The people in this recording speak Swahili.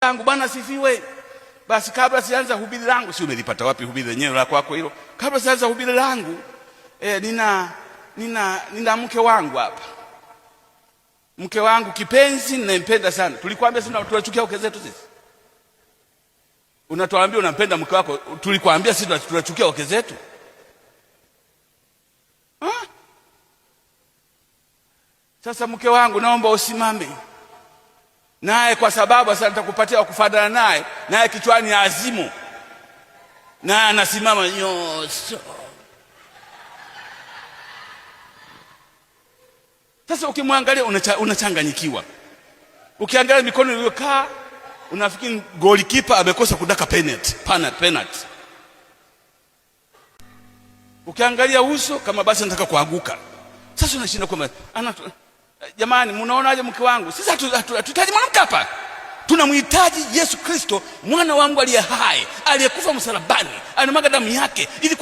yangu Bwana sifiwe. Basi kabla sianza hubiri langu, si umelipata wapi hubiri lenyewe la kwako hilo? Kabla sianza hubiri langu, nina mke wangu hapa. Mke wangu kipenzi, ninampenda sana. Tulikwambia sisi tunachukia wake zetu sisi. Unatuambia unampenda mke wako, tulikwambia sisi tunachukia wake zetu. Sasa mke wangu naomba usimame. Naye kwa sababu sasa nitakupatia wakufanana naye, naye kichwani azimu. Na anasimama nyoso. Sasa ukimwangalia unachanganyikiwa. Ukiangalia mikono iliyokaa unafikiri goalkeeper amekosa kudaka penalty. Ukiangalia uso kama basi anataka kuanguka. Sasa unashinda kwamba jamani, mnaonaje mke wangu? Sisi hatutaji mwanamke hapa. Tunamhitaji Yesu Kristo, mwana wangu aliye hai, aliyekufa msalabani, alimwaga damu yake ili